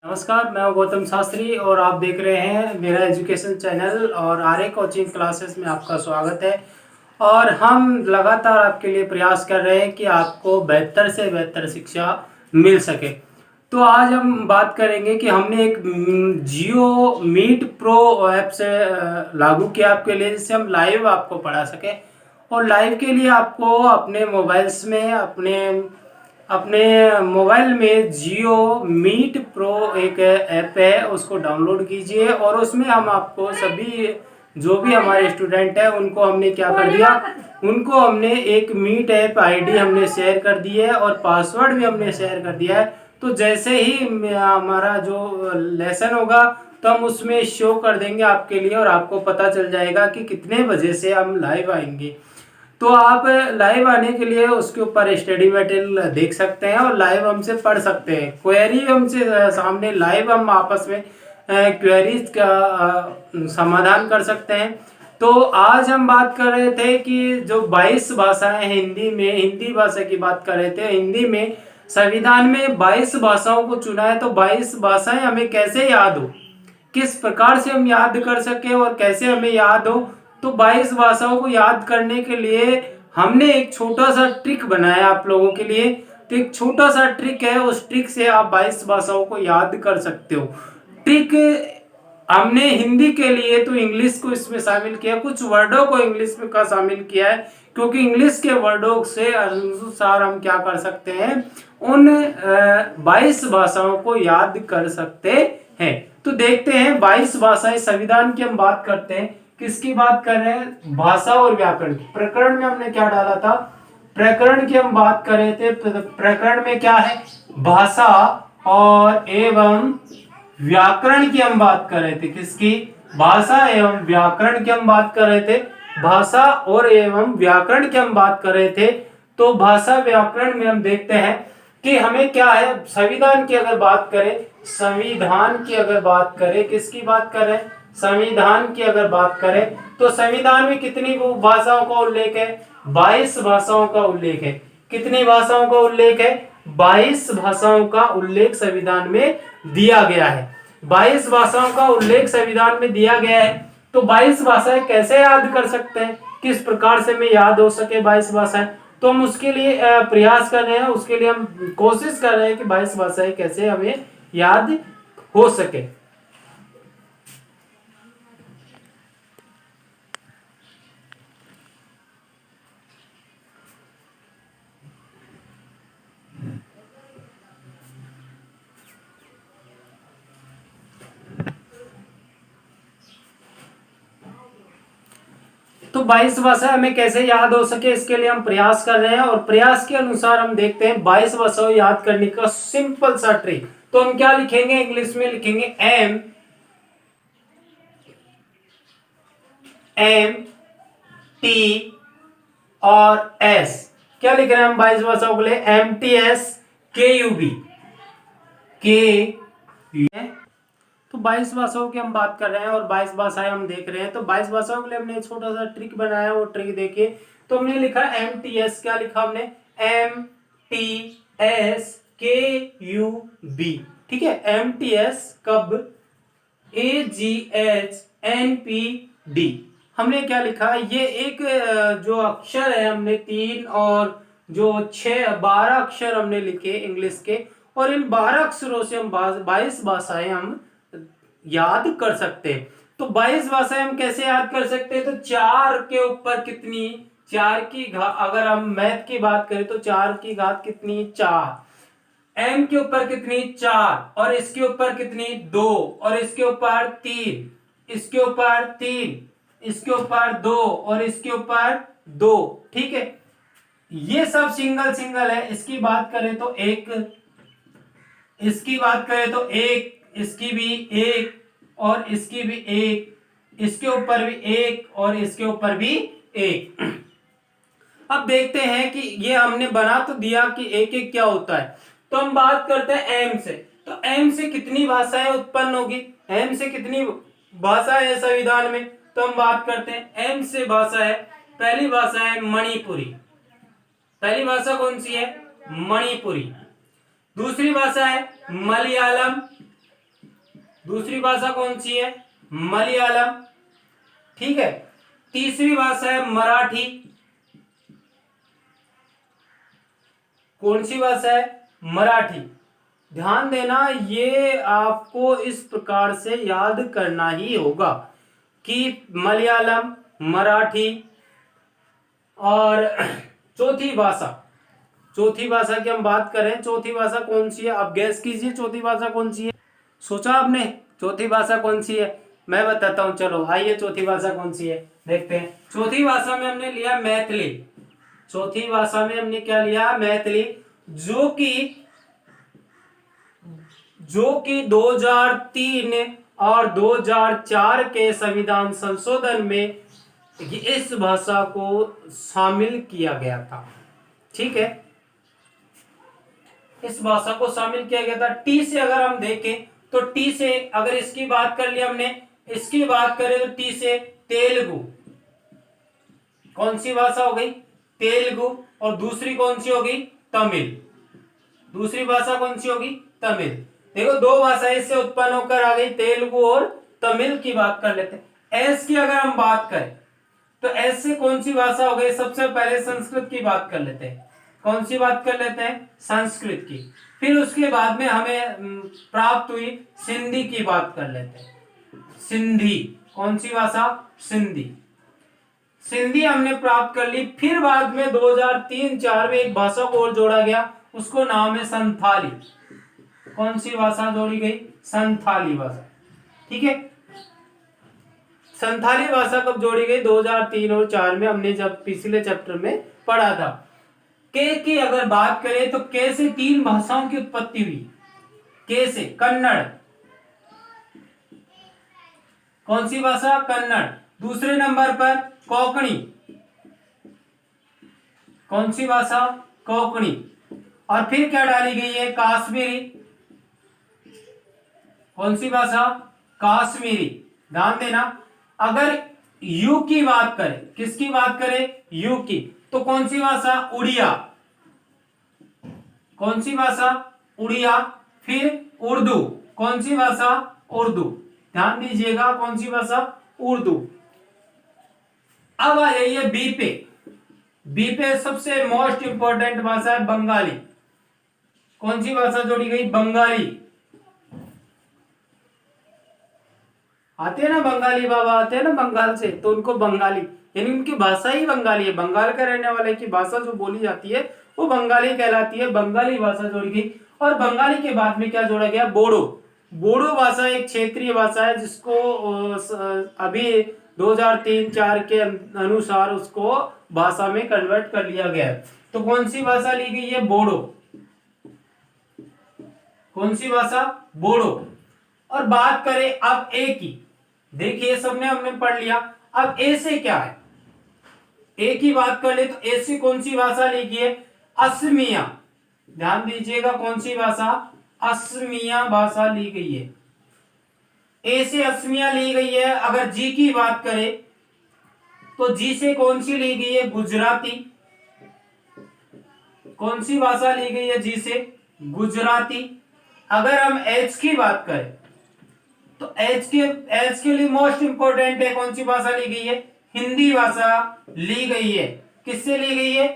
नमस्कार, मैं हूं गौतम शास्त्री और आप देख रहे हैं मेरा एजुकेशन चैनल और आर्य कोचिंग क्लासेस में आपका स्वागत है। और हम लगातार आपके लिए प्रयास कर रहे हैं कि आपको बेहतर से बेहतर शिक्षा मिल सके। तो आज हम बात करेंगे कि हमने एक जियो मीट प्रो ऐप से लागू किया आपके लिए, जिससे हम लाइव आपको पढ़ा सके। और लाइव के लिए आपको अपने मोबाइल्स में अपने मोबाइल में जियो मीट प्रो एक ऐप है, उसको डाउनलोड कीजिए। और उसमें हम आपको सभी जो भी हमारे स्टूडेंट हैं उनको हमने क्या कर दिया, उनको हमने एक मीट ऐप आईडी हमने शेयर कर दी है और पासवर्ड भी हमने शेयर कर दिया है। तो जैसे ही हमारा जो लेसन होगा तो हम उसमें शो कर देंगे आपके लिए और आपको पता चल जाएगा कि कितने बजे से हम लाइव आएंगे। तो आप लाइव आने के लिए उसके ऊपर स्टडी मटेरियल देख सकते हैं और लाइव हमसे पढ़ सकते हैं। क्वेरी हमसे सामने लाइव हम आपस में क्वेरीज का समाधान कर सकते हैं। तो आज हम बात कर रहे थे कि जो 22 भाषाएं हिंदी भाषा की बात कर रहे थे। हिंदी में संविधान में 22 भाषाओं को चुना है, तो 22 भाषाएं हमें कैसे याद हो, किस प्रकार से हम याद कर सके और कैसे हमें याद हो। तो 22 भाषाओं को याद करने के लिए हमने एक छोटा सा ट्रिक बनाया आप लोगों के लिए। तो एक छोटा सा ट्रिक है, उस ट्रिक से आप 22 भाषाओं को याद कर सकते हो। ट्रिक हमने हिंदी के लिए तो इंग्लिश को इसमें शामिल किया, कुछ वर्डों को इंग्लिश में का शामिल किया है, क्योंकि इंग्लिश के वर्डों से अनुसार हम क्या कर सकते हैं, उन 22 भाषाओं को याद कर सकते हैं। तो देखते हैं 22 भाषाएं। संविधान की हम बात करते हैं, किसकी बात कर रहे हैं, भाषा और व्याकरण। प्रकरण में हमने क्या डाला था, प्रकरण की हम बात कर रहे थे। प्रकरण में क्या है, भाषा और एवं व्याकरण की हम बात कर रहे थे। किसकी, भाषा एवं व्याकरण की हम बात कर रहे थे। भाषा और एवं व्याकरण की हम बात कर रहे थे। तो भाषा व्याकरण में हम देखते हैं कि हमें क्या है, संविधान की अगर बात करें, संविधान की अगर बात करें, किसकी बात करें, संविधान की अगर बात करें, तो संविधान में कितनी भाषाओं का उल्लेख है, 22 भाषाओं का उल्लेख है। कितनी भाषाओं का उल्लेख है, 22 भाषाओं का उल्लेख संविधान में दिया गया है। 22 भाषाओं का उल्लेख संविधान में दिया गया है। तो 22 भाषाएं कैसे याद कर सकते हैं, किस प्रकार से हमें याद हो सके 22 भाषाएं, तो हम उसके लिए प्रयास कर रहे हैं, उसके लिए हम कोशिश कर रहे हैं कि 22 भाषाएं कैसे हमें याद हो सके। तो 22 भाषा हमें कैसे याद हो सके, इसके लिए हम प्रयास कर रहे हैं और प्रयास के अनुसार हम देखते हैं 22 भाषाओं याद करने का सिंपल सा ट्रिक। तो हम क्या लिखेंगे, इंग्लिश में लिखेंगे एम टी और एस। क्या लिख रहे हैं हम 22 भाषाओं के लिए, MTS KUB के। तो 22 भाषाओं की हम बात कर रहे हैं और 22 भाषाएं हम देख रहे हैं। तो 22 भाषाओं के लिए हमने एक छोटा सा ट्रिक बनाया, वो ट्रिक देखिए। तो हमने लिखा MTS, क्या लिखा हमने, MTS KUB, ठीक है। MTS कब, AGHNPD। हमने क्या लिखा, ये एक जो अक्षर है हमने 3 और जो 12 अक्षर हमने लिखे इंग्लिश के, और इन 12 अक्षरों से हम 22 भाषाएं हम याद कर सकते हैं। तो 22 भाषाएं हम कैसे याद कर सकते हैं, तो 4 के ऊपर कितनी, 4 की घात, अगर हम मैथ की बात करें तो 4 की घात कितनी, 4। m के ऊपर कितनी, 4, और इसके ऊपर कितनी, 2, और इसके ऊपर 3, इसके ऊपर 3, इसके ऊपर 2, और इसके ऊपर 2, ठीक है। ये सब सिंगल सिंगल है। इसकी बात करें तो 1, इसकी बात करें तो 1, इसकी भी 1, और इसकी भी 1, इसके ऊपर भी 1, और इसके ऊपर भी 1। अब देखते हैं कि ये हमने बना तो दिया कि एक एक क्या होता है। तो हम बात करते हैं एम से। तो एम से कितनी भाषाएं उत्पन्न होगी, एम से कितनी भाषा है संविधान में, तो हम बात करते हैं एम से भाषा है, पहली भाषा है मणिपुरी। पहली भाषा कौन सी है, मणिपुरी। दूसरी भाषा है मलयालम, दूसरी भाषा कौन सी है? मलयालम। ठीक है, तीसरी भाषा है मराठी। कौन सी भाषा है? मराठी। ध्यान देना, ये आपको इस प्रकार से याद करना ही होगा कि मलयालम, मराठी और चौथी भाषा की हम बात करें, चौथी भाषा कौन सी है? आप गैस कीजिए चौथी भाषा कौन सी है। सोचा आपने चौथी भाषा कौन सी है? मैं बताता हूं, चलो आइए चौथी भाषा कौन सी है देखते हैं। चौथी भाषा में हमने लिया मैथिली। चौथी भाषा में हमने क्या लिया? मैथिली, जो कि 2003 और 2004 के संविधान संशोधन में इस भाषा को शामिल किया गया था। ठीक है, इस भाषा को शामिल किया गया था। टी से अगर हम देखें तो टी से अगर इसकी बात कर ली हमने, इसकी बात करें तो टी से तेलुगु। कौन सी भाषा हो गई? तेलुगु। और दूसरी कौन सी होगी? तमिल। दूसरी भाषा कौन सी होगी? तमिल। देखो, दो भाषाएं इससे उत्पन्न होकर आ गई, तेलुगु और तमिल की बात कर लेते हैं। एस की अगर हम बात करें तो एस से कौन सी भाषा हो गई? सबसे पहले संस्कृत की बात कर लेते हैं। कौन सी बात कर लेते हैं? संस्कृत की। फिर उसके बाद में हमें प्राप्त हुई सिंधी की बात कर लेते हैं। सिंधी। कौन सी भाषा? सिंधी। सिंधी हमने प्राप्त कर ली। फिर बाद में 2003-4 में एक भाषा को और जोड़ा गया, उसको नाम है संथाली। कौन सी भाषा जोड़ी गई? संथाली भाषा। ठीक है, संथाली भाषा कब जोड़ी गई? 2003 और 4 में, हमने जब पिछले चैप्टर में पढ़ा था। के की अगर बात करें तो के से 3 भाषाओं की उत्पत्ति हुई। के से कन्नड़। कौन सी भाषा? कन्नड़। दूसरे नंबर पर कोंकणी। कौन सी भाषा? कोंकणी। और फिर क्या डाली गई है? काश्मीरी। कौन सी भाषा? काश्मीरी। ध्यान देना, अगर यू की बात करें, किसकी बात करें? यू की, तो कौन सी भाषा? उड़िया। कौन सी भाषा? उड़िया। फिर उर्दू। कौन सी भाषा? उर्दू। ध्यान दीजिएगा, कौन सी भाषा? उर्दू। अब आ जाइए बी पे। बी पे सबसे मोस्ट इंपॉर्टेंट भाषा है बंगाली। कौन सी भाषा जोड़ी गई? बंगाली। आते हैं ना बंगाली बाबा, आते हैं ना बंगाल से, तो उनको बंगाली, यानी उनकी भाषा ही बंगाली है। बंगाल का रहने वाले की भाषा जो बोली जाती है वो बंगाली कहलाती है। बंगाली भाषा जोड़ी गई। और बंगाली के बाद में क्या जोड़ा गया? बोडो। बोडो भाषा एक क्षेत्रीय भाषा है, जिसको अभी 2003-4 के अनुसार उसको भाषा में कन्वर्ट कर लिया गया है। तो कौन सी भाषा ली गई है? बोडो। कौन सी भाषा? बोडो। और बात करें अब ए की, देखिए सबने हमने पढ़ लिया। अब ए से क्या है? ए की बात कर ले तो ए से कौन सी भाषा ली गई है? असमिया। ध्यान दीजिएगा, कौन सी भाषा? असमिया भाषा ली गई है। ए से असमिया ली गई है। अगर जी की बात करें तो जी से कौन सी ली गई है? गुजराती। कौन सी भाषा ली गई है जी से? गुजराती। अगर हम एच की बात करें तो एच के लिए मोस्ट इंपोर्टेंट है, कौन सी भाषा ली गई है? हिंदी भाषा ली गई है। किससे ली गई है?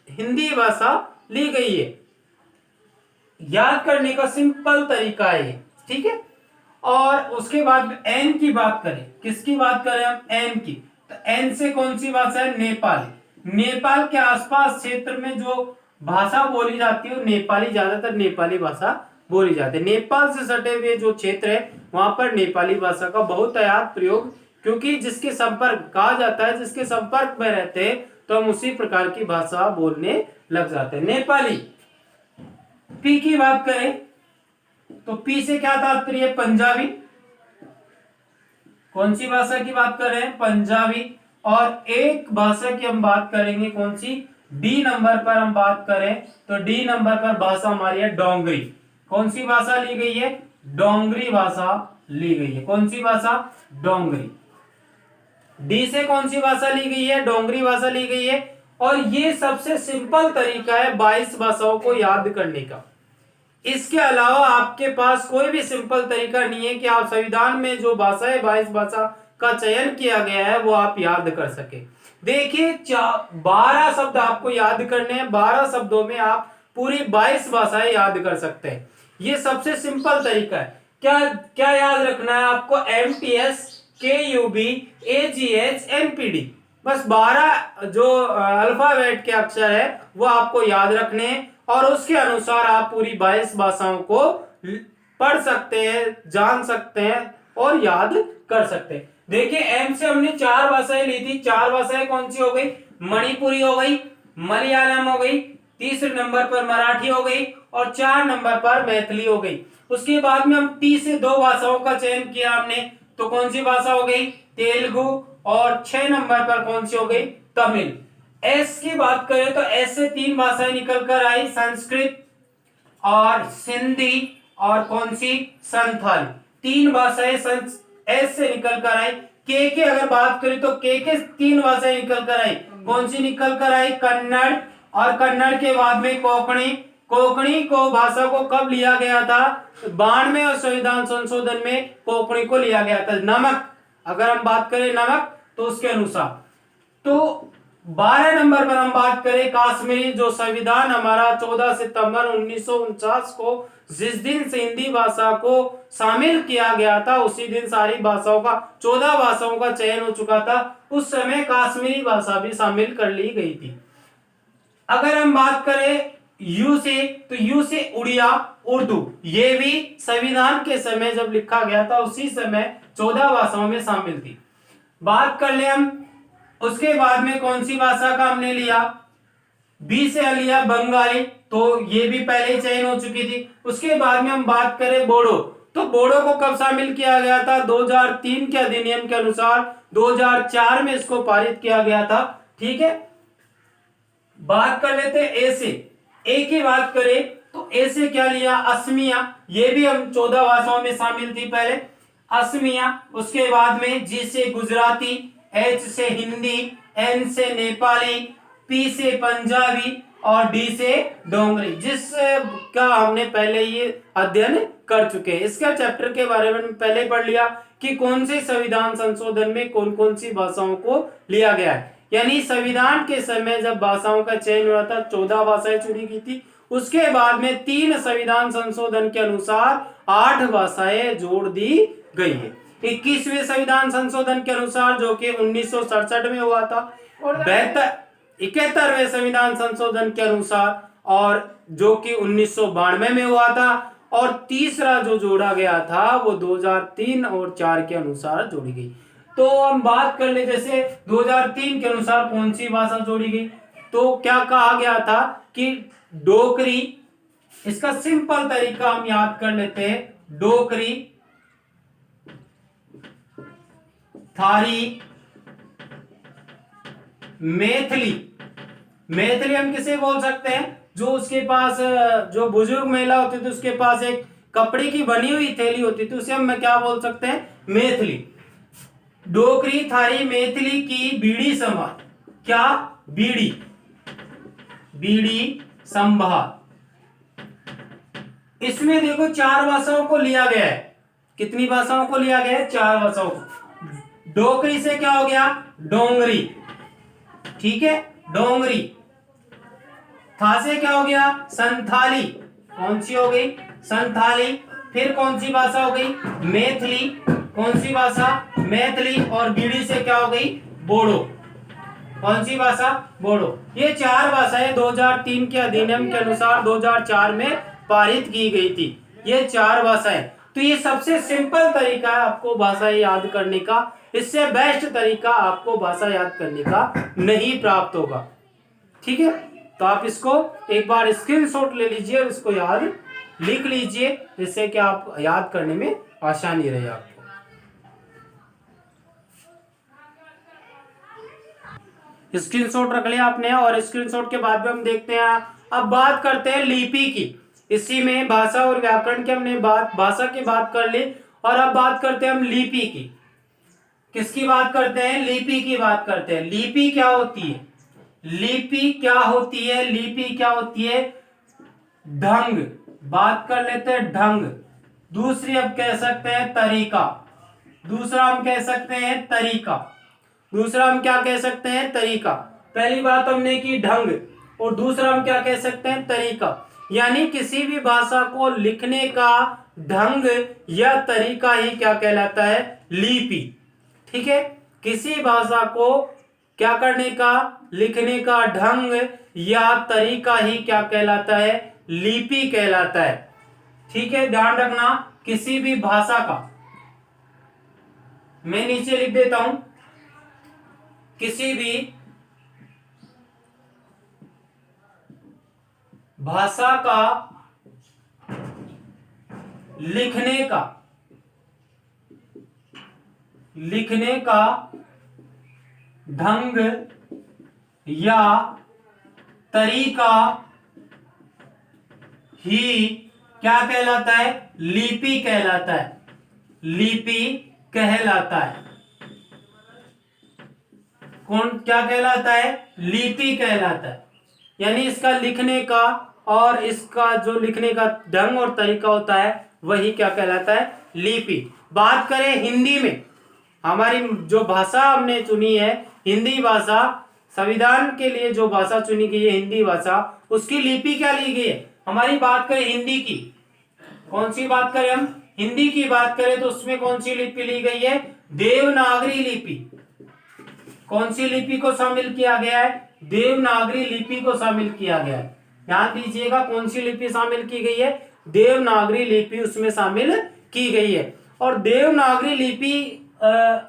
हिंदी भाषा ली गई है। याद करने का सिंपल तरीका है, ठीक है। और उसके बाद एन की बात करें, किसकी बात करें हम? एन की। तो एन से कौन सी भाषा है? नेपाली। नेपाल के आसपास क्षेत्र में जो भाषा बोली जाती है नेपाली, ज्यादातर नेपाली भाषा बोली जाती है। नेपाल से सटे हुए जो क्षेत्र है वहां पर नेपाली भाषा का बहुतायत प्रयोग, क्योंकि जिसके संपर्क कहा जाता है, जिसके संपर्क में रहते हैं तो हम उसी प्रकार की भाषा बोलने लग जाते हैं। नेपाली। पी की बात करें तो पी से क्या तात्पर्य? पंजाबी। कौन सी भाषा की बात कर रहे हैं? पंजाबी। और एक भाषा की हम बात करेंगे, कौन सी? डी नंबर पर हम बात करें तो डी नंबर पर भाषा हमारी है डोंगरी। कौन सी भाषा ली गई है? डोंगरी भाषा ली गई है। कौन सी भाषा? डोंगरी। डी से कौन सी भाषा ली गई है? डोंगरी भाषा ली गई है। और ये सबसे सिंपल तरीका है 22 भाषाओं को याद करने का। इसके अलावा आपके पास कोई भी सिंपल तरीका नहीं है कि आप संविधान में जो भाषा है 22 भाषा का चयन किया गया है वो आप याद कर सके। देखिए 12 शब्द आपको याद करने हैं, 12 शब्दों में आप पूरी 22 भाषाएं याद कर सकते हैं। ये सबसे सिंपल तरीका है। क्या क्या याद रखना है आपको? MTS, KUB, AGH, NPD, बस 12 जो अल्फाबेट के अक्षर है वो आपको याद रखने हैं और उसके अनुसार आप पूरी 22 भाषाओं को पढ़ सकते हैं, जान सकते हैं और याद कर सकते हैं। देखिए एम से हमने 4 भाषाएं ली थी। 4 भाषाएं कौन सी हो गई? मणिपुरी हो गई, मलयालम हो गई, तीसरे नंबर पर मराठी हो गई और 4 नंबर पर मैथिली हो गई। उसके बाद में हम टी से 2 भाषाओं का चयन किया हमने, तो कौन सी भाषा हो गई? तेलुगु। और 6 नंबर पर कौन सी हो गई? तमिल। एस की बात करें तो एस से 3 भाषाएं निकल कर आई, संस्कृत और सिंधी और कौन सी? संथाली। 3 भाषाएं एस से निकल कर आई। के की अगर बात करें तो के 3 भाषाएं निकल कर आई। कौन सी निकल कर आई? कन्नड़। और कन्नड़ के बाद में कोंकणी। कोंकणी को भाषा को कब लिया गया था? 92 और संविधान संशोधन में कोंकणी को लिया गया था। नमक, अगर हम बात करें नमक तो उसके अनुसार। तो 12 नंबर पर हम बात करें काश्मीरी, जो संविधान हमारा 14 सितंबर 1949 को जिस दिन से हिंदी भाषा को शामिल किया गया था उसी दिन सारी भाषाओं का 14 भाषाओं का चयन हो चुका था। उस समय काश्मीरी भाषा भी शामिल कर ली गई थी। अगर हम बात करें यू से, तो यू से उड़िया, उर्दू, ये भी संविधान के समय जब लिखा गया था उसी समय 14 भाषाओं में शामिल थी। बात कर ले हम उसके बाद में कौन सी भाषा का हमने लिया? बी से लिया बंगाली, तो ये भी पहले चयन हो चुकी थी। उसके बाद में हम बात करें बोडो, तो बोडो को कब शामिल किया गया था? 2003 के अधिनियम के अनुसार 2004 में इसको पारित किया गया था। ठीक है, बात कर लेते हैं ए से। ए की बात करें तो ए से क्या लिया? असमिया, ये भी हम 14 भाषाओं में शामिल थी पहले, असमिया। उसके बाद में जी से गुजराती, एच से हिंदी, एन से नेपाली, पी से पंजाबी और डी से डोंगरी, जिसका हमने पहले ये अध्ययन कर चुके हैं। इसका चैप्टर के बारे में पहले पढ़ लिया कि कौन से संविधान संशोधन में कौन कौन सी भाषाओं को लिया गया है। यानी संविधान के समय जब भाषाओं का चयन हुआ था 14 भाषाएं चुनी गई थी। उसके बाद में 3 संविधान संशोधन के अनुसार 8 भाषाएं जोड़ दी गई है। 21वें संविधान संशोधन के अनुसार जो कि 1967 में हुआ था, 71वें संविधान संशोधन के अनुसार और जो कि 1992 में हुआ था, और तीसरा जो जोड़ा गया था वो 2003 और 4 के अनुसार जोड़ी गई। तो हम बात कर ले जैसे 2003 के अनुसार कौन सी भाषा जोड़ी गई, तो क्या कहा गया था कि डोगरी। इसका सिंपल तरीका हम याद कर लेते हैं, डोगरी, थारी, मैथिली। मैथिली हम किसे बोल सकते हैं? जो उसके पास जो बुजुर्ग महिला होती थी उसके पास एक कपड़े की बनी हुई थैली होती थी, उसे हम क्या बोल सकते हैं? मैथिली। डोगरी, थारी, मैथिली की बीड़ी संभार। क्या? बीड़ी, बीड़ी संभार। इसमें देखो 4 भाषाओं को लिया गया है। कितनी भाषाओं को लिया गया है? 4 भाषाओं को। डोगरी से क्या हो गया? डोंगरी। ठीक है, डोंगरी। था से क्या हो गया? संथाली। कौन सी हो गई? संथाली। फिर कौन सी भाषा हो गई? मैथिली। कौन सी भाषा? मैथिली। और बीड़ी से क्या हो गई? बोडो। कौन सी भाषा? बोडो। ये 4 भाषाएं 2003 के अधिनियम के अनुसार 2004 में पारित की गई थी। ये 4 भाषाएं। तो ये सबसे सिंपल तरीका है आपको भाषा याद करने का। इससे बेस्ट तरीका आपको भाषा याद करने का नहीं प्राप्त होगा। ठीक है, तो आप इसको एक बार स्क्रीनशॉट ले लीजिए और इसको याद लिख लीजिए, जिससे कि आप याद करने में आसानी रहे आपको। स्क्रीनशॉट रख लिया आपने, और स्क्रीनशॉट के बाद में हम देखते हैं। अब बात करते हैं लिपि की। इसी में भाषा और व्याकरण की हमने भाषा की बात कर ली, और अब बात करते हैं हम लिपि की। किसकी बात करते हैं? लिपि की बात करते हैं। लिपि क्या होती है? लिपि क्या होती है? लिपि क्या होती है? ढंग, बात कर लेते हैं ढंग। दूसरी अब कह सकते हैं तरीका। दूसरा हम कह सकते हैं तरीका। दूसरा हम क्या कह सकते हैं? तरीका। पहली बात हमने की ढंग, और दूसरा हम क्या कह सकते हैं? तरीका। यानी किसी भी भाषा को लिखने का ढंग या तरीका ही क्या कहलाता है? लिपि। ठीक है, किसी भाषा को क्या करने का, लिखने का ढंग या तरीका ही क्या कहलाता है? लिपि कहलाता है। ठीक है, ध्यान रखना, किसी भी भाषा का, मैं नीचे लिख देता हूं, किसी भी भाषा का लिखने का ढंग या तरीका ही क्या कहलाता है? लिपि कहलाता है। लिपि कहलाता है। कौन क्या कहलाता है? लिपि कहलाता है। यानी इसका लिखने का और इसका जो लिखने का ढंग और तरीका होता है वही क्या कहलाता है? लिपि। बात करें हिंदी में, हमारी जो भाषा हमने चुनी है हिंदी भाषा, संविधान के लिए जो भाषा चुनी गई है हिंदी भाषा, उसकी लिपि क्या ली गई है? हमारी बात करें हिंदी की, कौन सी बात करें हम? हिंदी की बात करें तो उसमें कौन सी लिपि ली गई है? देवनागरी लिपि। कौन सी लिपि को शामिल किया गया है? देवनागरी लिपि को शामिल किया गया है। ध्यान दीजिएगा, कौन सी लिपि शामिल की गई है? देवनागरी लिपि उसमें शामिल की गई है। और देवनागरी लिपि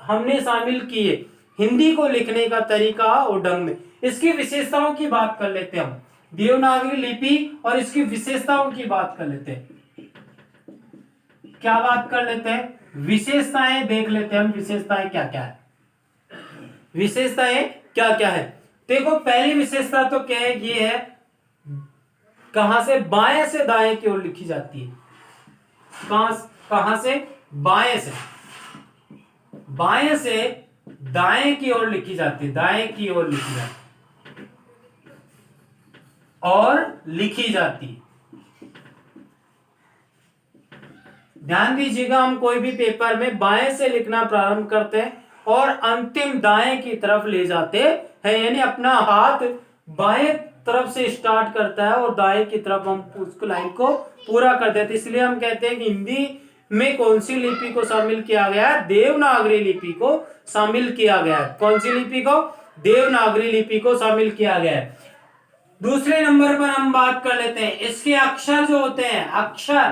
हमने शामिल की है हिंदी को लिखने का तरीका और ढंग में। इसकी विशेषताओं की बात कर लेते हैं हम, देवनागरी लिपि और इसकी विशेषताओं की बात कर लेते हैं। क्या बात कर लेते हैं? विशेषताएं देख लेते हैं हम, विशेषताएं क्या क्या है। विशेषताएं क्या क्या है? देखो, पहली विशेषता तो क्या है? ये है, कहां से? बाएं से दाएं की ओर लिखी जाती है। कहां से? बाएं से। बाएं से दाएं की ओर लिखी जाती है। दाएं की ओर लिखी जाती है और लिखी जाती है। ध्यान दीजिएगा, हम कोई भी पेपर में बाएं से लिखना प्रारंभ करते हैं और अंतिम दाएं की तरफ ले जाते हैं। यानी अपना हाथ बाएं तरफ से स्टार्ट करता है और दाएं की तरफ हम उस लाइन को पूरा कर देते हैं। इसलिए हम कहते हैं कि हिंदी में कौन सी लिपि को शामिल किया गया है? देवनागरी लिपि को शामिल किया गया है। कौन सी लिपि को? देवनागरी लिपि को शामिल किया गया है। दूसरे नंबर पर हम बात कर लेते हैं इसके अक्षर जो होते हैं। अक्षर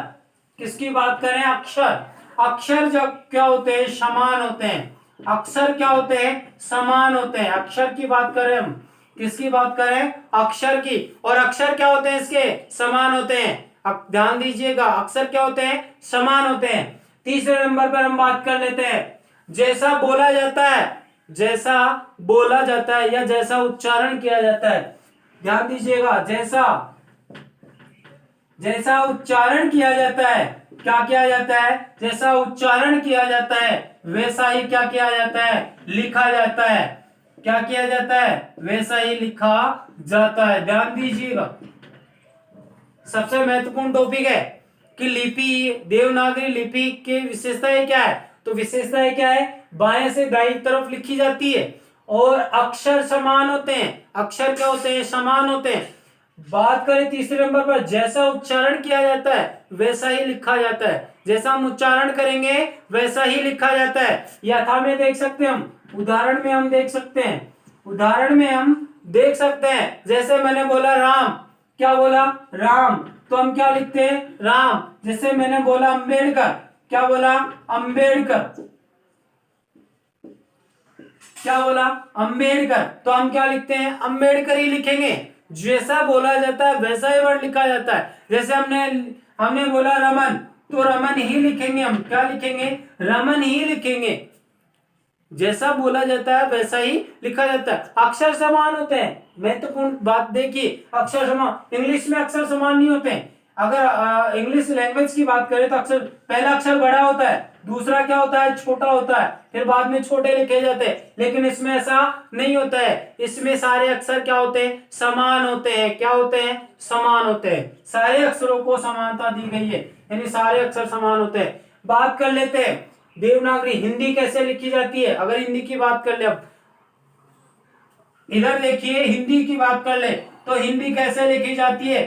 किसकी बात करें? अक्षर। अक्षर जब क्या होते हैं? समान होते हैं। अक्षर क्या होते हैं? समान होते हैं। अक्षर की बात करें हम, किसकी बात करें? अक्षर की। और अक्षर क्या होते हैं? इसके समान होते हैं। अब ध्यान दीजिएगा, अक्षर क्या होते हैं? समान होते हैं। तीसरे नंबर पर हम बात कर लेते हैं जैसा बोला जाता है, जैसा बोला जाता है या जैसा उच्चारण किया जाता है। ध्यान दीजिएगा, जैसा उच्चारण किया जाता है, क्या किया जाता है? जैसा उच्चारण किया जाता है वैसा ही क्या किया जाता है? लिखा जाता है। क्या किया जाता है? वैसा ही लिखा जाता है। ध्यान दीजिएगा, सबसे महत्वपूर्ण टॉपिक है कि लिपि, देवनागरी लिपि की विशेषताएं क्या है? तो विशेषताएं क्या है? बाएं से दाईं तरफ लिखी जाती है और अक्षर समान होते हैं। अक्षर क्या होते हैं? समान होते हैं। बात करें तीसरे नंबर पर, जैसा उच्चारण किया जाता है वैसा ही लिखा जाता है। जैसा हम उच्चारण करेंगे वैसा ही लिखा जाता है। यथा में देख सकते हैं हम, उदाहरण में हम देख सकते हैं, उदाहरण में हम देख सकते हैं। जैसे मैंने बोला राम, क्या बोला? राम, तो हम क्या लिखते हैं? राम। जैसे मैंने बोला अंबेडकर, क्या बोला? अंबेडकर। क्या बोला? अंबेडकर, तो हम क्या लिखते हैं? अंबेडकर ही लिखेंगे। जैसा बोला जाता है वैसा ही वर्ड लिखा जाता है। जैसे हमने बोला रमन, तो रमन ही लिखेंगे हम। क्या लिखेंगे? रमन ही लिखेंगे। जैसा बोला जाता है वैसा ही लिखा जाता है। अक्षर समान होते हैं। महत्वपूर्ण बात देखिए, अक्षर समान। इंग्लिश में अक्षर समान नहीं होते हैं। अगर इंग्लिश लैंग्वेज की बात करें तो अक्सर पहला अक्षर बड़ा होता है, दूसरा क्या होता है, छोटा होता है, फिर बाद में छोटे लिखे जाते हैं। लेकिन इसमें ऐसा नहीं होता है, इसमें सारे अक्षर क्या होते हैं, समान होते हैं। क्या होते हैं, समान होते हैं। सारे अक्षरों को समानता दी गई है, यानी सारे अक्षर समान होते हैं। बात कर लेते हैं देवनागरी हिंदी कैसे लिखी जाती है। अगर हिंदी की बात कर ले, अब इधर देखिए, हिंदी की बात कर ले तो हिंदी कैसे लिखी जाती है,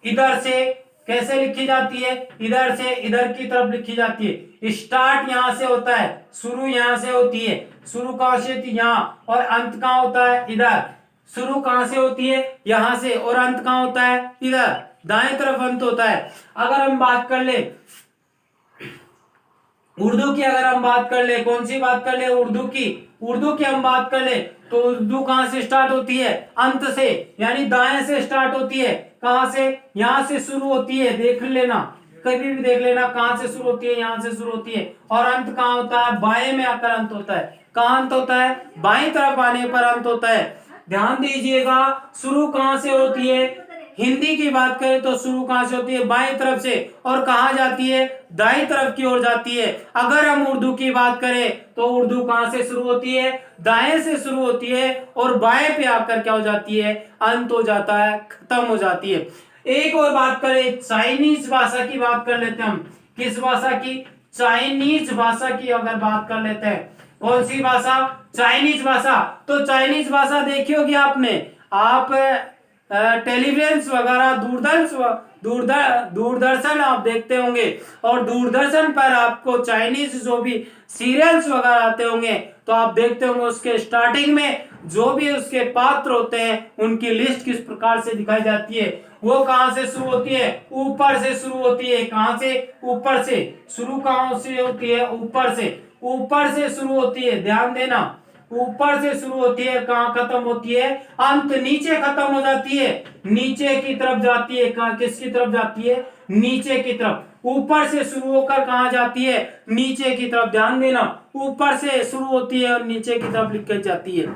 इधर से कैसे लिखी जाती है, इधर से इधर की तरफ लिखी जाती है। स्टार्ट यहां से होता है, शुरू यहां से होती है, शुरू कहां से होती है, यहाँ, और अंत कहां होता है, इधर। शुरू कहां से होती है, यहां से, और अंत कहां होता है, इधर, दाएं तरफ अंत होता है। अगर हम बात कर ले उर्दू की, अगर हम बात कर ले, कौन सी बात कर ले, उर्दू की, उर्दू की हम बात कर ले तो उर्दू कहां से स्टार्ट होती है, अंत से, यानी दाएं से स्टार्ट होती है। कहां से, यहां से शुरू होती है, देख लेना, कभी भी देख लेना, कहां से शुरू होती है, यहां से शुरू होती है। और अंत कहां होता है, बाएं में आकर अंत होता है। कहां अंत होता है, बाएं तरफ आने पर अंत होता है। ध्यान दीजिएगा, शुरू कहां से होती है, हिंदी की बात करें तो शुरू कहां से होती है, बाएं तरफ से, और कहां जाती है, दाईं तरफ की ओर जाती है। अगर हम उर्दू की बात करें तो उर्दू कहां से शुरू होती है, दाएं से शुरू होती है, और बाएं पे आकर क्या हो जाती है, अंत हो जाता है, खत्म हो जाती है। एक और बात करें, चाइनीज भाषा की बात कर लेते हैं हम। किस भाषा की, चाइनीज भाषा की अगर बात कर लेते हैं। कौन सी भाषा, चाइनीज भाषा। तो चाइनीज भाषा देखी होगी आपने, आप टेलीविजन वगैरह, दूरदर्शन आप देखते होंगे, और दूरदर्शन पर आपको चाइनीज जो भी सीरियल्स वगैरह आते होंगे तो आप देखते होंगे उसके स्टार्टिंग में जो भी उसके पात्र होते हैं उनकी लिस्ट किस प्रकार से दिखाई जाती है। वो कहां से शुरू होती है, ऊपर से शुरू होती है। कहां से, ऊपर से। शुरू कहां से होती है, ऊपर से, ऊपर से शुरू होती है। ध्यान देना, ऊपर से शुरू होती है, कहां खत्म होती है, अंत नीचे खत्म हो जाती है, नीचे की तरफ जाती है। कहां, किसकी तरफ जाती है, नीचे की तरफ। ऊपर से शुरू होकर कहां जाती है, नीचे की तरफ। ध्यान देना, ऊपर से शुरू होती है और नीचे की तरफ लिखी जाती है।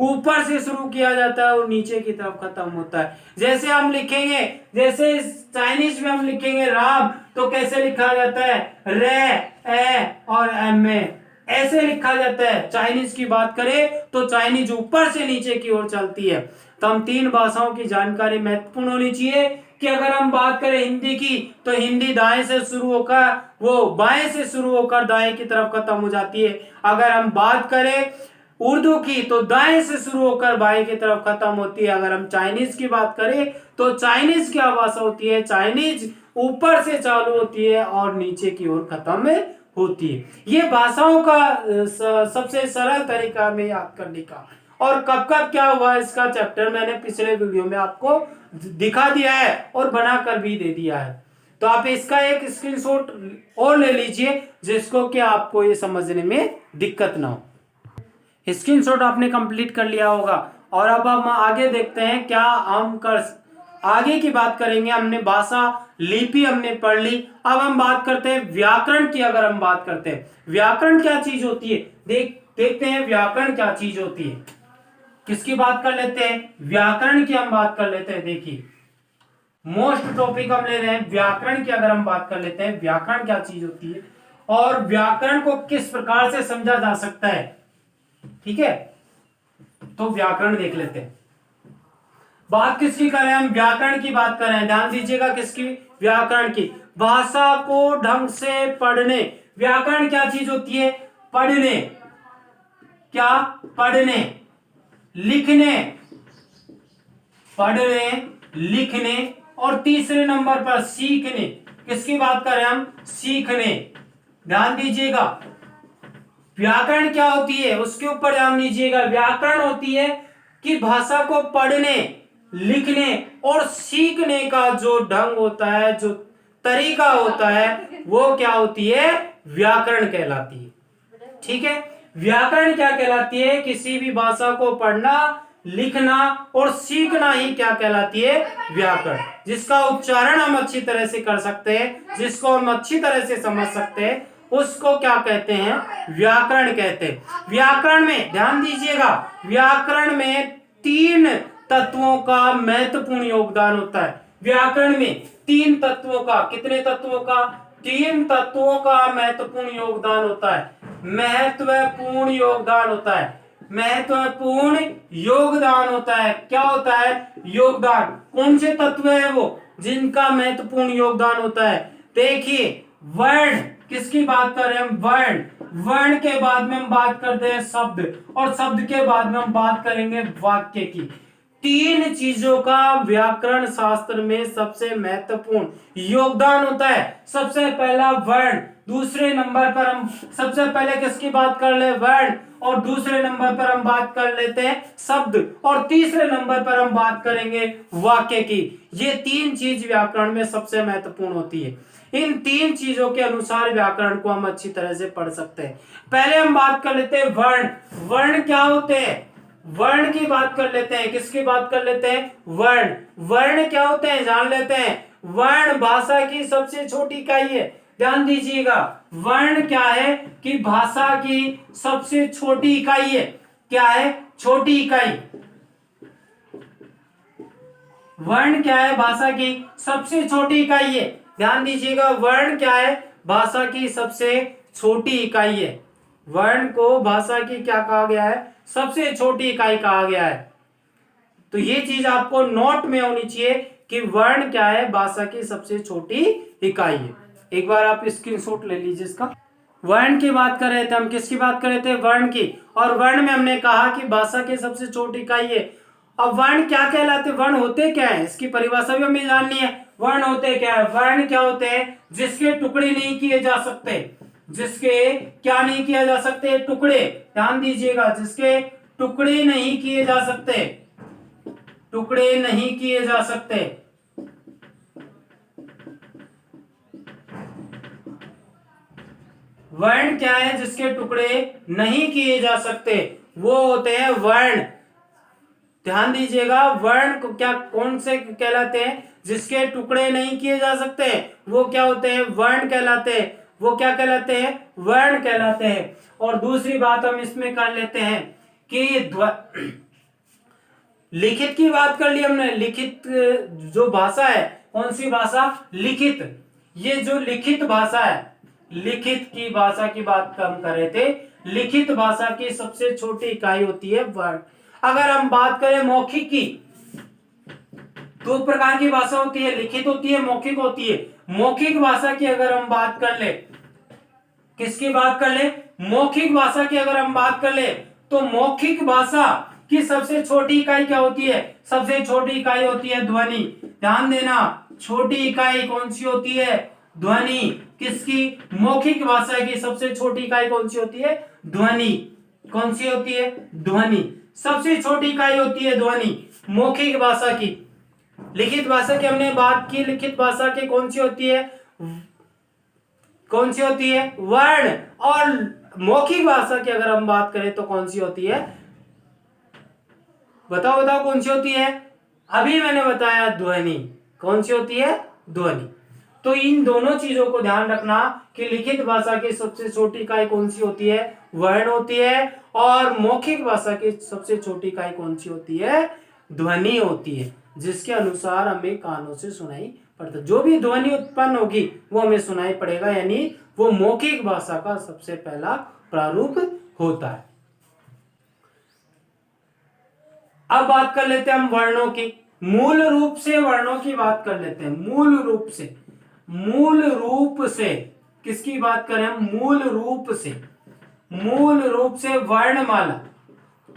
ऊपर से शुरू किया जाता है और नीचे की तरफ खत्म होता है। जैसे हम लिखेंगे, जैसे चाइनीज में हम लिखेंगे राम, तो कैसे लिखा जाता है, रे, ए और एम में, ऐसे लिखा जाता है। चाइनीज की बात करें तो चाइनीज ऊपर से नीचे की ओर चलती है। तो हम तीन भाषाओं की जानकारी महत्वपूर्ण होनी चाहिए कि अगर हम बात करें हिंदी की तो हिंदी दाएं से शुरू होकर वो बाएं से शुरू होकर दाएं की तरफ खत्म हो जाती है। अगर हम बात करें उर्दू की तो दाएं से शुरू होकर बाएं की तरफ खत्म होती है। अगर हम चाइनीज की बात करें तो चाइनीज क्या भाषा होती है, चाइनीज ऊपर से चालू होती है और नीचे की ओर खत्म होती है। ये भाषाओं का सबसे सरल तरीका में याद करने का। और कब कब क्या हुआ इसका चैप्टर मैंने पिछले वीडियो में आपको दिखा दिया है और बनाकर भी दे दिया है। तो आप इसका एक स्क्रीनशॉट और ले लीजिए जिसको कि आपको ये समझने में दिक्कत ना हो। स्क्रीनशॉट आपने कंप्लीट कर लिया होगा। और अब हम आगे देखते हैं क्या हम कर आगे की बात करेंगे। हमने भाषा लिपि हमने पढ़ ली। अब हम बात करते हैं व्याकरण की। अगर हम बात करते हैं व्याकरण क्या चीज होती है, देखते हैं व्याकरण क्या चीज होती है। किसकी बात कर लेते हैं, व्याकरण की हम बात कर लेते हैं। देखिए मोस्ट टॉपिक हम ले रहे हैं व्याकरण की। अगर हम बात कर लेते हैं व्याकरण क्या चीज होती है और व्याकरण को किस प्रकार से समझा जा सकता है, ठीक है। तो व्याकरण देख लेते हैं। बात किसकी कर रहे हैं हम, व्याकरण की बात कर रहे हैं। ध्यान दीजिएगा, किसकी, व्याकरण की। भाषा को ढंग से पढ़ने, व्याकरण क्या चीज होती है, पढ़ने, क्या, पढ़ने, लिखने, पढ़ने, लिखने, और तीसरे नंबर पर सीखने। किसकी बात कर रहे हैं हम, सीखने। ध्यान दीजिएगा व्याकरण क्या होती है उसके ऊपर ध्यान दीजिएगा। व्याकरण होती है कि भाषा को पढ़ने, लिखने और सीखने का जो ढंग होता है, जो तरीका होता है, वो क्या होती है, व्याकरण कहलाती है। ठीक है, व्याकरण क्या कहलाती है, किसी भी भाषा को पढ़ना, लिखना और सीखना ही क्या कहलाती है, व्याकरण। जिसका उच्चारण हम अच्छी तरह से कर सकते हैं, जिसको हम अच्छी तरह से समझ सकते हैं, उसको क्या कहते हैं, व्याकरण कहते हैं। व्याकरण में ध्यान दीजिएगा, व्याकरण में 3 तत्वों का महत्वपूर्ण योगदान होता है। व्याकरण में 3 तत्वों का, कितने तत्वों का, 3 तत्वों का महत्वपूर्ण योगदान होता है। महत्वपूर्ण योगदान होता है, महत्वपूर्ण योगदान होता है। क्या होता है, योगदान। कौन से तत्व है वो जिनका महत्वपूर्ण योगदान होता है? देखिए, वर्ण, किसकी बात कर रहे हैं हम, वर्ण। वर्ण के बाद में हम बात करते हैं शब्द, और शब्द के बाद में हम बात करेंगे वाक्य की। 3 चीजों का व्याकरण शास्त्र में सबसे महत्वपूर्ण योगदान होता है। सबसे पहला वर्ण, दूसरे नंबर पर हम सबसे पहले किसकी बात कर ले, वर्ण, और दूसरे नंबर पर हम बात कर लेते हैं शब्द, और तीसरे नंबर पर हम बात करेंगे वाक्य की। ये 3 चीज व्याकरण में सबसे महत्वपूर्ण होती है। इन 3 चीजों के अनुसार व्याकरण को हम अच्छी तरह से पढ़ सकते हैं। पहले हम बात कर लेते हैं वर्ण। वर्ण क्या होते हैं, वर्ण की बात कर लेते हैं। किसकी बात कर लेते हैं, वर्ण। वर्ण क्या होते हैं जान लेते हैं। वर्ण भाषा की सबसे छोटी इकाई है। ध्यान दीजिएगा, वर्ण क्या है कि भाषा की सबसे छोटी इकाई है। क्या है, छोटी इकाई। वर्ण क्या है, भाषा की सबसे छोटी इकाई है। ध्यान दीजिएगा, वर्ण क्या है, भाषा की सबसे छोटी इकाई है। वर्ण को भाषा की क्या कहा गया है, सबसे छोटी इकाई कहा गया है। तो ये चीज आपको नोट में होनी चाहिए कि वर्ण क्या है, भाषा की सबसे छोटी इकाई है। एक बार आप स्क्रीनशॉट ले लीजिए इसका। वर्ण की बात कर रहे थे हम, किसकी बात कर रहे थे, वर्ण की। और वर्ण में हमने कहा कि भाषा की सबसे छोटी इकाई है। अब वर्ण क्या कहलाते, वर्ण होते क्या है, इसकी परिभाषा भी हमें जाननी है। वर्ण होते क्या है, वर्ण क्या होते हैं, जिसके टुकड़े नहीं किए जा सकते। जिसके क्या नहीं किया जा सकते, टुकड़े। ध्यान दीजिएगा, जिसके टुकड़े नहीं किए जा सकते, टुकड़े नहीं किए जा सकते। वर्ण क्या है, जिसके टुकड़े नहीं किए जा सकते, वो होते हैं वर्ण। ध्यान दीजिएगा, वर्ण को क्या, कौन से कहलाते हैं, जिसके टुकड़े नहीं किए जा सकते, वो क्या होते हैं, वर्ण कहलाते हैं। वो क्या कहलाते हैं, वर्ण कहलाते हैं। और दूसरी बात हम इसमें कर लेते हैं कि लिखित की बात कर ली हमने। लिखित जो भाषा है, कौन सी भाषा, लिखित। ये जो लिखित भाषा है, लिखित की भाषा की बात हम कर रहे थे। लिखित भाषा की सबसे छोटी इकाई होती है वर्ण। अगर हम बात करें मौखिक की, 2 प्रकार की भाषा होती है, लिखित होती है, मौखिक होती है। मौखिक भाषा की अगर हम बात कर ले, किसकी बात कर ले, मौखिक भाषा की अगर हम बात कर ले, तो मौखिक भाषा की सबसे छोटी इकाई क्या होती है, सबसे छोटी इकाई होती है ध्वनि। ध्यान देना, छोटी इकाई कौन सी होती है, ध्वनि। किसकी, मौखिक भाषा की सबसे छोटी इकाई कौन सी होती है, ध्वनि। कौन सी होती है, ध्वनि। सबसे छोटी इकाई होती है ध्वनि मौखिक भाषा की। लिखित भाषा की हमने बात की, लिखित भाषा की कौन सी होती है, कौन सी होती है, वर्ण। और मौखिक भाषा की अगर हम बात करें तो कौन सी होती है, बताओ बताओ कौन सी होती है, अभी मैंने बताया ध्वनि। कौन सी होती है, ध्वनि। तो इन दोनों चीजों को ध्यान रखना कि लिखित भाषा की सबसे छोटी इकाई कौन सी होती है, वर्ण होती है। और मौखिक भाषा की सबसे छोटी इकाई कौन सी होती है, ध्वनि होती है, जिसके अनुसार हमें कानों से सुनाई पड़ता। जो भी ध्वनि उत्पन्न होगी वो हमें सुनाई पड़ेगा, यानी वो मौखिक भाषा का सबसे पहला प्रारूप होता है। अब बात कर लेते हैं हम वर्णों की। मूल रूप से वर्णों की बात कर लेते हैं। मूल रूप से, मूल रूप से किसकी बात करें हम, मूल रूप से। मूल रूप से वर्णमाला,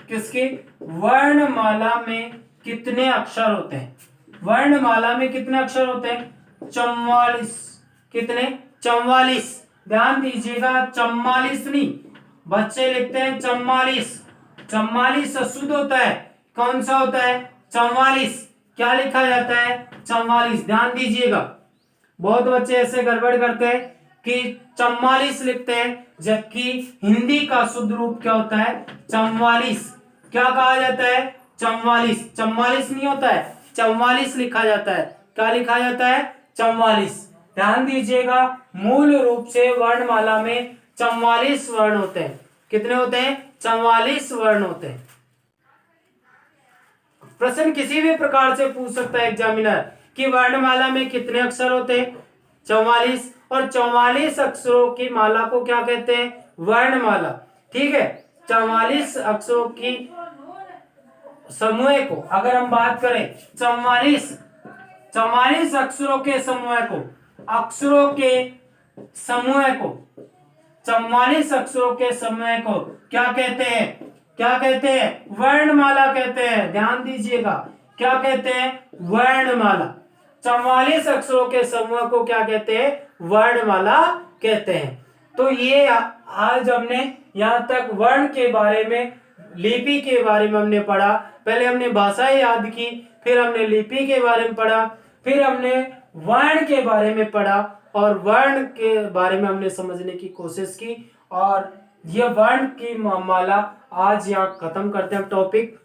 किसकी, वर्णमाला में कितने अक्षर होते हैं, वर्णमाला में कितने अक्षर होते हैं, 44। कितने, 44। ध्यान दीजिएगा, 44 नहीं, बच्चे लिखते हैं 44। 44 अशुद्ध होता है, कौन सा होता है, 44। क्या लिखा जाता है, 44। ध्यान दीजिएगा, बहुत बच्चे ऐसे गड़बड़ करते हैं कि 44 लिखते हैं, जबकि हिंदी का शुद्ध रूप क्या होता है, 44। क्या कहा जाता है, 44। 44 नहीं होता है, 44 लिखा जाता है। क्या लिखा जाता है, 44। ध्यान दीजिएगा, मूल रूप से वर्णमाला में 44 वर्ण होते हैं। कितने होते हैं, 44 वर्ण होते हैं। प्रश्न किसी भी प्रकार से पूछ सकता है एग्जामिनर कि वर्णमाला में कितने अक्षर होते हैं, 44, और 44 अक्षरों की माला को क्या कहते हैं, वर्णमाला। ठीक है, 44 अक्षरों की समूह को अगर हम बात करें, 44 अक्षरों के समूह को, अक्षरों के समूह को, 44 अक्षरों के समूह को क्या कहते हैं, क्या कहते हैं, वर्णमाला कहते हैं। ध्यान दीजिएगा, क्या कहते हैं, वर्णमाला। 44 अक्षरों के समूह को क्या कहते हैं, वर्णमाला कहते हैं। तो ये आज हमने यहां तक वर्ण के बारे में, लिपि के बारे में हमने पढ़ा। पहले हमने भाषाएं याद की, फिर हमने लिपि के बारे में पढ़ा, फिर हमने वर्ण के बारे में पढ़ा, और वर्ण के बारे में हमने समझने की कोशिश की। और ये वर्ण की माला आज यहाँ खत्म करते हैं टॉपिक।